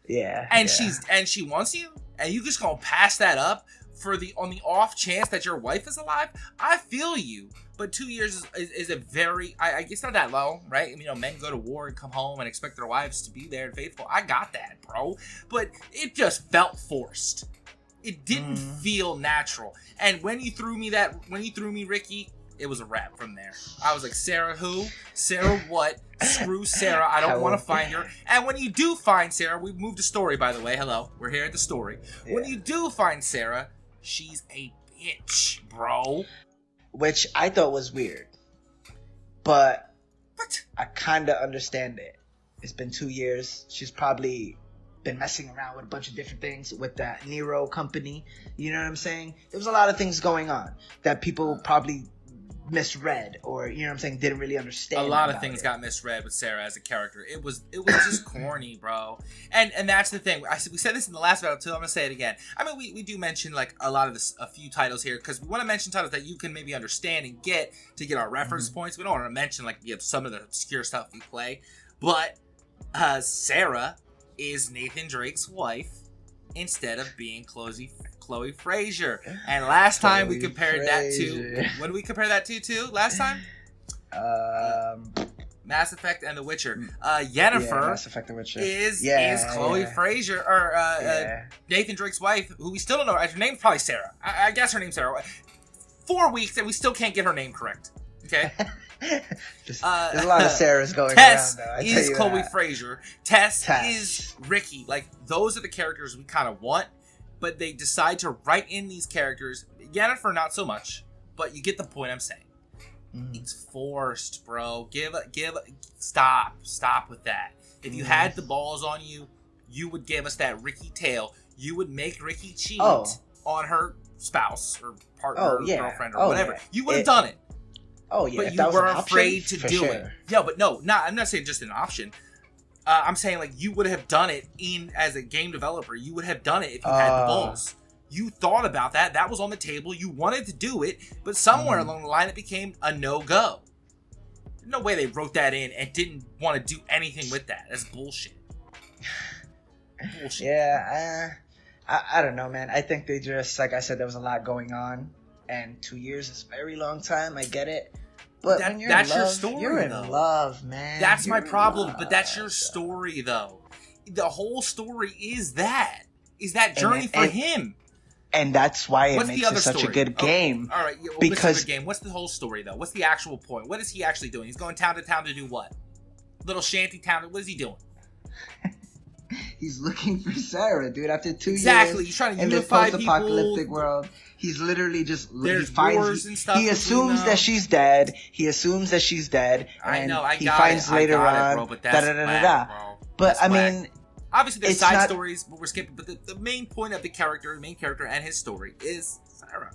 Yeah. And she wants you, and you just gonna pass that up on the off chance that your wife is alive? I feel you, but 2 years is a very I guess not that long, right? You know, men go to war and come home and expect their wives to be there and faithful. I got that, bro, but it just felt forced. It didn't feel natural. And when you threw me Ricky, it was a wrap from there. I was like, Sarah who? Sarah what? Screw Sarah. I don't want to find her. And when you do find Sarah, we've moved the story, by the way. Hello. We're here at the story. Yeah. When you do find Sarah, she's a bitch, bro. Which I thought was weird. But what? I kind of understand it. It's been 2 years. She's probably been messing around with a bunch of different things with that Nero company. You know what I'm saying? There was a lot of things going on that people probably misread, or you know what I'm saying, didn't really understand. A lot of things got misread with Sarah as a character. It was just corny, bro. And that's the thing. We said this in the last battle too. I'm gonna say it again. I mean, we do mention like a few titles here because we want to mention titles that you can maybe understand and get our reference points. We don't want to mention like some of the obscure stuff we play, but Sarah is Nathan Drake's wife instead of being Chloe Frazier. And last time we compared that to... What did we compare that to last time? Mass Effect and The Witcher. Yennefer Mass Effect and Witcher. is Chloe Frazier, or Nathan Drake's wife, who we still don't know. Her name's probably Sarah. I guess her name's Sarah. 4 weeks and we still can't get her name correct. Okay? There's a lot of Sarahs going Tess around, though. is Chloe Frazier. Tess is Ricky. Like, those are the characters we kind of want, but they decide to write in these characters. Yennefer, not so much, but you get the point I'm saying. It's forced, bro. Stop with that. If you had the balls on you, you would give us that Ricky tale. You would make Ricky cheat on her spouse or partner or girlfriend or whatever. Yeah. You would have done it. Oh yeah, but you were afraid to do it. Yeah, but I'm not saying just an option. I'm saying like you would have done it as a game developer. You would have done it if you had the balls. You thought about that. That was on the table. You wanted to do it, but somewhere along the line it became a no-go. There's no way they wrote that in and didn't want to do anything with that. That's bullshit. Yeah, I don't know, man. I think they just, like I said, there was a lot going on. And 2 years is a very long time. I get it. But when you're in love, your story, you're in love, man. That's my problem. But that's your story, though. The whole story is that journey for him. And that's why it makes it such a good game. All right, because good game. What's the whole story, though? What's the actual point? What is he actually doing? He's going town to town to do what? Little shanty town. What is he doing? He's looking for Sarah, dude. After 2 years, he's trying to unify people. In the post-apocalyptic world, he's literally just wars and stuff. He assumes that she's dead. He finds later on. But I mean, obviously there's side stories, but we're skipping. But the main point of the main character, and his story is Sarah.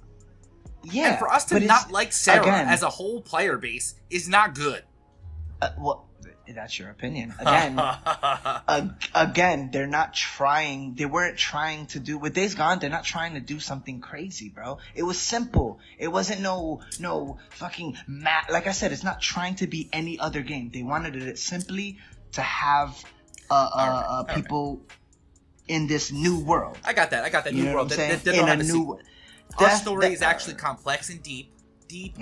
Yeah, and for us to not like Sarah as a whole player base is not good. Well, that's your opinion. Again, they're not trying. They weren't trying to do with Days Gone. They're not trying to do something crazy, bro. It was simple. It wasn't no fucking like I said, it's not trying to be any other game. They wanted it simply to have people in this new world. I got that new world. Our story is actually complex and deep. Deep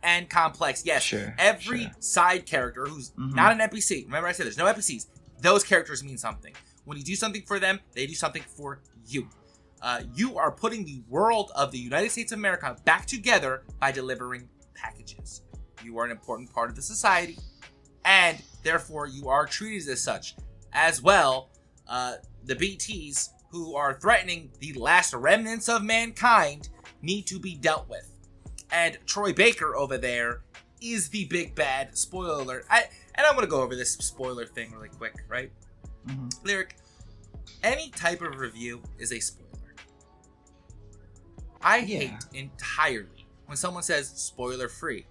and complex. Yes, every side character who's not an NPC. Remember I said there's no NPCs. Those characters mean something. When you do something for them, they do something for you. You are putting the world of the United States of America back together by delivering packages. You are an important part of the society, and therefore you are treated as such. As well, the BTs who are threatening the last remnants of mankind need to be dealt with. And Troy Baker over there is the big bad. Spoiler alert. I'm going to go over this spoiler thing really quick, right? Lyric, any type of review is a spoiler. I hate entirely when someone says spoiler free.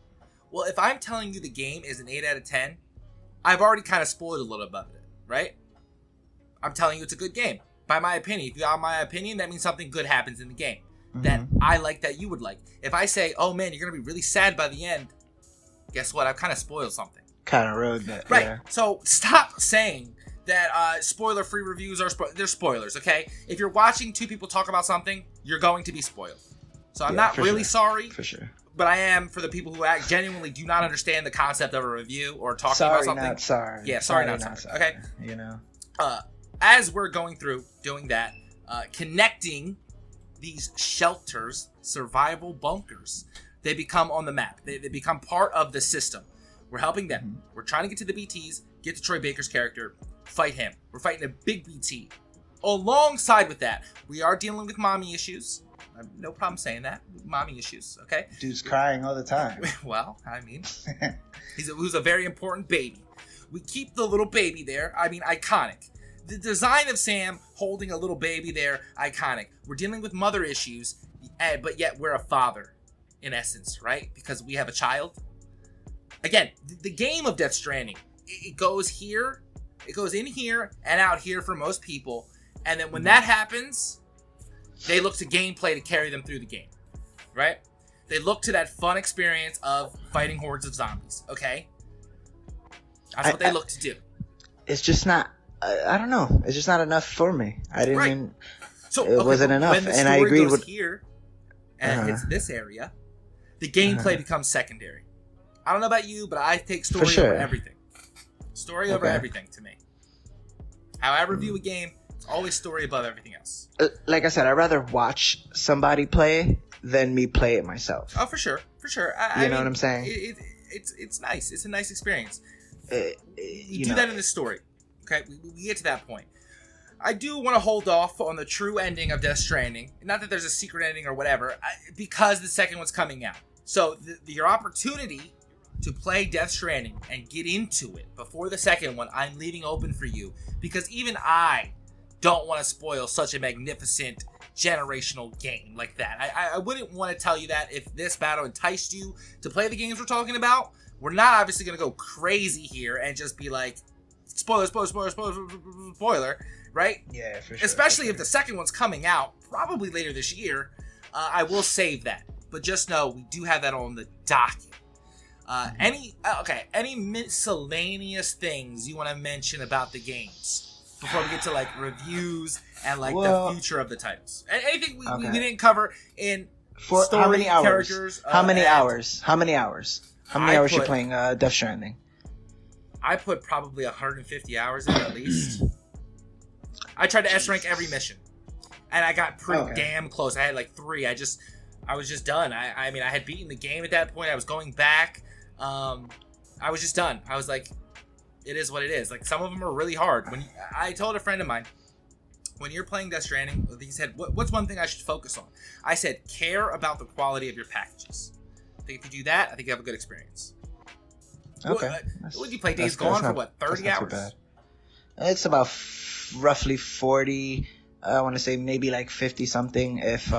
Well, if I'm telling you the game is an 8 out of 10, I've already kind of spoiled a little about it, right? I'm telling you it's a good game. By my opinion. If you got my opinion, that means something good happens in the game. that I like that you would like. If I say, oh man, you're going to be really sad by the end, guess what? I've kind of spoiled something. Kind of ruined that. Right. Yeah. So stop saying that spoiler-free reviews are they're spoilers, okay? If you're watching two people talk about something, you're going to be spoiled. So I'm not really sorry. For sure. But I am for the people who genuinely do not understand the concept of a review or talking about something. Not sorry. Yeah, sorry, not sorry. Okay. You know. As we're going through doing that, connecting these shelters, survival bunkers, they become on the map. They become part of the system. We're helping them. We're trying to get to the BTs, get to Troy Baker's character, fight him. We're fighting a big BT. Alongside with that, we are dealing with mommy issues. I have no problem saying that. Mommy issues, okay? Dude's crying all the time. Well, I mean, he's a very important baby. We keep the little baby there. I mean, iconic. The design of Sam holding a little baby there, iconic. We're dealing with mother issues, but yet we're a father, in essence, right? Because we have a child. Again, the game of Death Stranding, it goes here, it goes in here and out here for most people. And then when that happens, they look to gameplay to carry them through the game, right? They look to that fun experience of fighting hordes of zombies, okay? That's what they look to do. It's just not, I don't know. It's just not enough for me. I didn't even, it wasn't enough. When the story and I agree goes with here and it's this area, the gameplay becomes secondary. I don't know about you, but I take story over everything. Story over everything to me. How I review a game, it's always story above everything else. Like I said, I'd rather watch somebody play than me play it myself. Oh, for sure. For sure. You know what I'm saying? It's nice. It's a nice experience. We do that in the story. Okay? We get to that point. I do want to hold off on the true ending of Death Stranding. Not that there's a secret ending or whatever, because the second one's coming out. So your opportunity to play Death Stranding and get into it before the second one, I'm leaving open for you, because even I don't want to spoil such a magnificent generational game like that. I wouldn't want to tell you that if this battle enticed you to play the games we're talking about. We're not obviously going to go crazy here and just be like, spoiler, right? Yeah, for sure. Especially if the second one's coming out, probably later this year. I will save that. But just know, we do have that on the docket. Any miscellaneous things you want to mention about the games before we get to like reviews and like the future of the titles? Anything we didn't cover in story, how many hours? Characters? How many hours? How many hours you playing Death Stranding? I put probably 150 hours in at least. I tried to S rank every mission, and I got pretty damn close. I had like 3. I was just done. I mean, I had beaten the game at that point. I was going back. I was just done. I was like, it is what it is. Like, some of them are really hard. I told a friend of mine, when you're playing Death Stranding, he said, what's one thing I should focus on? I said, care about the quality of your packages. I think if you do that, I think you have a good experience. Okay. What did you play? Days Gone for what, 30 hours? Too bad. It's about roughly 40. I want to say maybe like 50 something if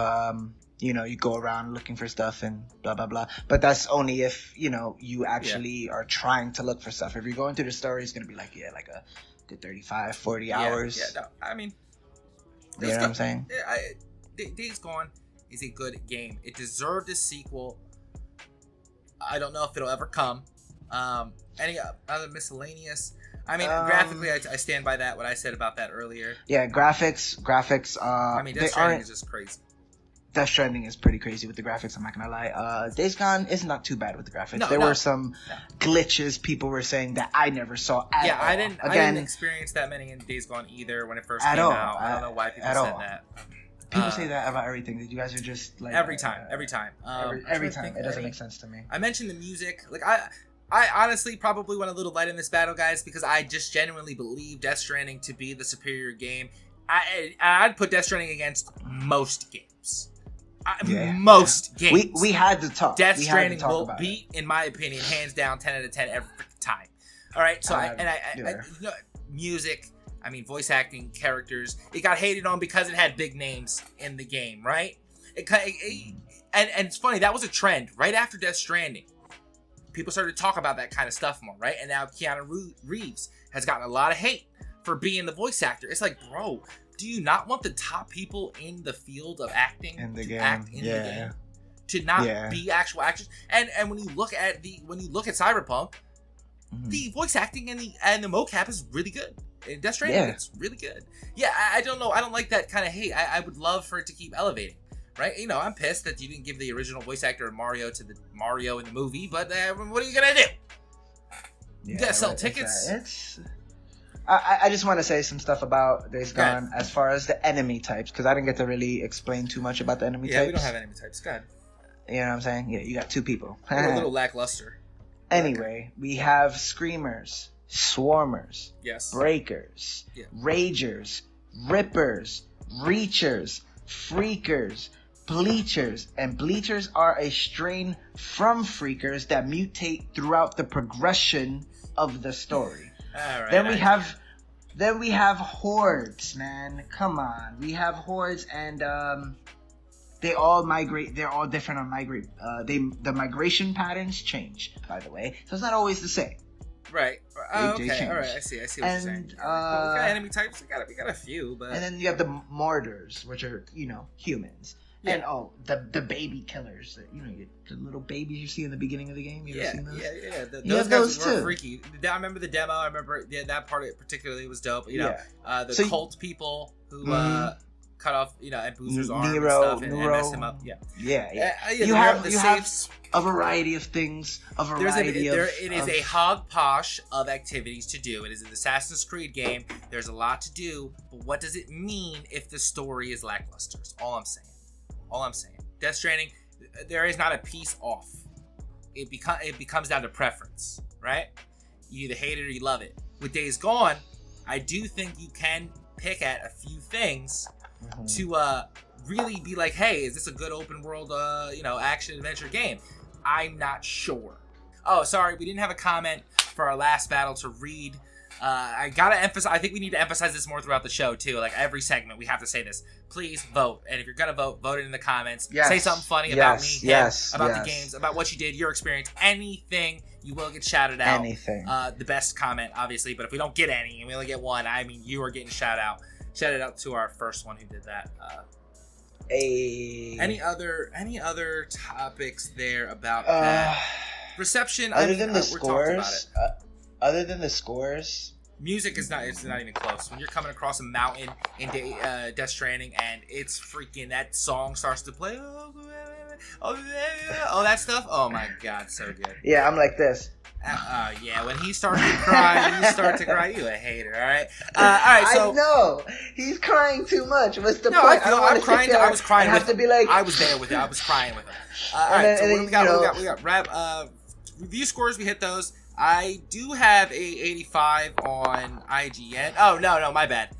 you go around looking for stuff and blah blah blah. But that's only if you actually are trying to look for stuff. If you're going through the story, it's gonna be like a good 35, 40 hours. Yeah. No, I mean, you know what I'm saying? Days Gone is a good game. It deserved a sequel. I don't know if it'll ever come. Any other miscellaneous? I mean, graphically, I stand by that. What I said about that earlier. Yeah, graphics. I mean, Death Stranding is just crazy. Death Stranding is pretty crazy with the graphics. I'm not gonna lie. Days Gone is not too bad with the graphics. There were some glitches people were saying that I never saw at all. I didn't experience that many in Days Gone either when it first came out. I don't know why people said that. People say that about everything. That you guys are just like every time. Every time. It doesn't make sense to me. I mentioned the music. Like I honestly probably went a little light in this battle, guys, because I just genuinely believe Death Stranding to be the superior game. I'd put Death Stranding against most games. Most games. We had to talk. Death Stranding will beat, in my opinion, hands down, 10 out of 10 every time. All right, so music. I mean, voice acting, characters. It got hated on because it had big names in the game, right? And it's funny, that was a trend right after Death Stranding. People started to talk about that kind of stuff more, right? And now Keanu Reeves has gotten a lot of hate for being the voice actor. It's like, bro, do you not want the top people in the field of acting to act in the game? To not be actual actors? And when you look at Cyberpunk, the voice acting and the mocap is really good. In Death Stranding, it's really good. Yeah, I don't know. I don't like that kind of hate. I would love for it to keep elevating. Right? You know, I'm pissed that you didn't give the original voice actor of Mario to the Mario in the movie, but what are you gonna do? You gotta sell tickets. I just want to say some stuff about Days Gone as far as the enemy types, because I didn't get to really explain too much about the enemy types. Yeah, we don't have enemy types. Go ahead. You know what I'm saying? Yeah, you got 2 people. A little lackluster. Anyway, we have Screamers, Swarmers, Breakers, Ragers, Rippers, Reachers, Freakers, Bleachers, and Bleachers are a strain from Freakers that mutate throughout the progression of the story. All right, then we have Hordes, man. Come on. We have Hordes, and they all migrate. They're all different on migrate. The migration patterns change, by the way. So it's not always the same. Right. Okay. All right. I see what you're saying. We got enemy types. We got a few, but. And then you have the Morders, which are humans. Yeah. And the baby killers, the little babies you see in the beginning of the game. You ever seen those? Yeah. Those guys were freaky. I remember the demo. I remember that part particularly was dope. The cult people who cut off and Boozer's arm and stuff and messed him up. Yeah. You have a variety of things. It is a hogposh of activities to do. It is an Assassin's Creed game. There's a lot to do, but what does it mean if the story is lackluster? That's all I'm saying. Death Stranding, there is not a piece off. It becomes down to preference, right? You either hate it or you love it. With Days Gone, I do think you can pick at a few things to really be like, hey, is this a good open world, action adventure game? I'm not sure. Oh, sorry, we didn't have a comment for our last battle to read. I gotta emphasize. I think we need to emphasize this more throughout the show too. Like every segment, we have to say this. Please vote, and if you're gonna vote it in the comments. Yes. Say something funny about me, about the games, about what you did, your experience, anything. You will get shouted out. Anything. The best comment, obviously, but if we don't get any, and we only get one, I mean, you are getting shouted out. Shout out to our first one who did that. Any other topics there about that reception? Other than the scores. Other than the scores, music is not even close. When you're coming across a mountain in Death Stranding and it's freaking, that song starts to play, that stuff. Oh my god, so good. Yeah, I'm like this. When he starts to cry, you a hater. All right. So I know he's crying too much. What's the point? I'm crying. I was crying. Have to be like. I was there with it. I was crying with him. All right. So what we got? We got review scores. We hit those. I do have a 85 on IGN. Oh, no, my bad.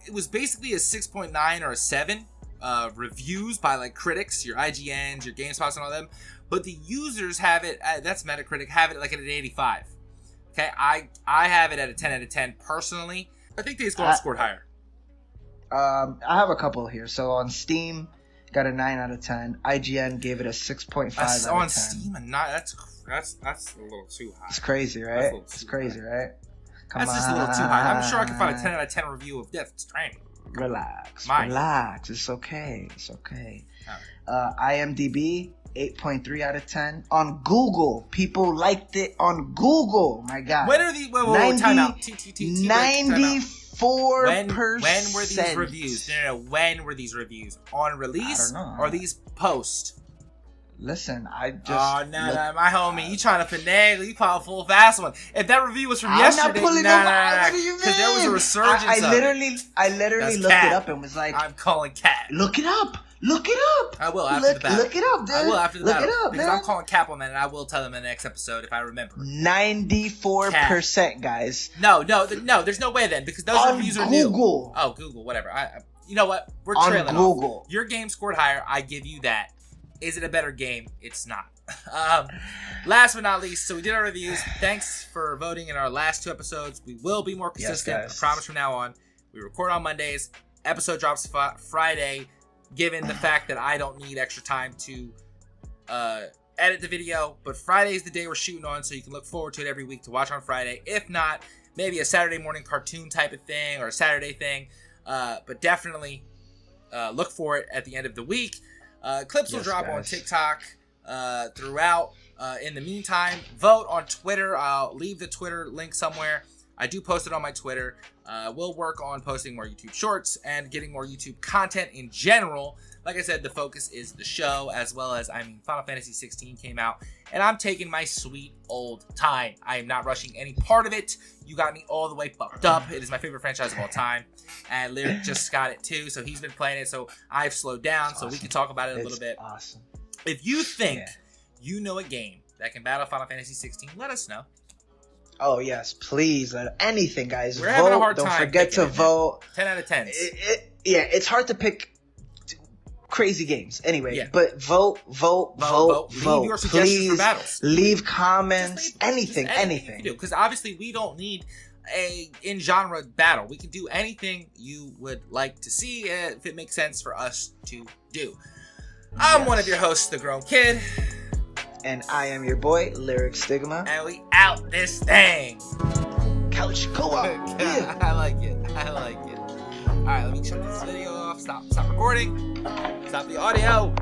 It was basically a 6.9 or a 7 reviews by like critics, your IGNs, your GameSpots and all them. But the users have it, that's Metacritic, have it like at an 85. Okay, I have it at a 10 out of 10 personally. I think Days Gone scored higher. I have a couple here. So on Steam, got a 9 out of 10. IGN gave it a 6.5 out of 10. On Steam, a 9, that's a little too high. It's crazy, right? It's crazy, right? That's just a little too high. I'm sure I can find a 10 out of 10 review of Death Stranding. Relax. It's okay. IMDb, 8.3 out of 10. On Google, people liked it on Google. My God. When are these? Wait, time out. 94%. When were these reviews? No. When were these reviews? On release? I don't know. Or these post? Listen, I just... Oh, no, my homie. You trying to finagle. You call a full fast one. If that review was from yesterday... I'm not pulling up. Because there was a resurgence I literally looked it up and was like... I'm calling cat. Look it up. I will after the battle. Look it up, dude. I will after the battle. Look it up, because man. I'm calling Cap on that, and I will tell them in the next episode if I remember. 94%, guys. No. There's no way then, because those reviews are new. Google. Oh, Google, whatever. You know what? We're trailing on Google. Your game scored higher. I give you that. Is it a better game? It's not. Last but not least, so we did our reviews. Thanks for voting in our last 2 episodes. We will be more consistent. I promise from now on. We record on Mondays. Episode drops Friday, given the fact that I don't need extra time to edit the video. But Friday is the day we're shooting on, so you can look forward to it every week to watch on Friday. If not, maybe a Saturday morning cartoon type of thing or a Saturday thing. But definitely look for it at the end of the week. Clips will drop on TikTok throughout. In the meantime, vote on Twitter. I'll leave the Twitter link somewhere. I do post it on my Twitter. We'll work on posting more YouTube shorts and getting more YouTube content in general. Like I said, the focus is the show, as well as, Final Fantasy 16 came out, and I'm taking my sweet old time. I am not rushing any part of it. You got me all the way fucked up. It is my favorite franchise of all time, and Lyric just got it too, so he's been playing it, so I've slowed down, so we can talk about it a little bit. Awesome. If you think you know a game that can battle Final Fantasy 16, let us know. Oh, yes, please. Anything, guys. We're having a hard time. Don't time forget to vote. 10 out of 10. It's hard to pick crazy games. Anyway, but vote. Leave your suggestions for battles. Leave comments. Anything. Because obviously we don't need a in-genre battle. We can do anything you would like to see if it makes sense for us to do. I'm one of your hosts, The Grown Kid. And I am your boy, Lyric Stigma. And we out this thing. Couch co-op. Yeah. I like it. Alright, let me shut this video off. Stop recording. Stop the audio.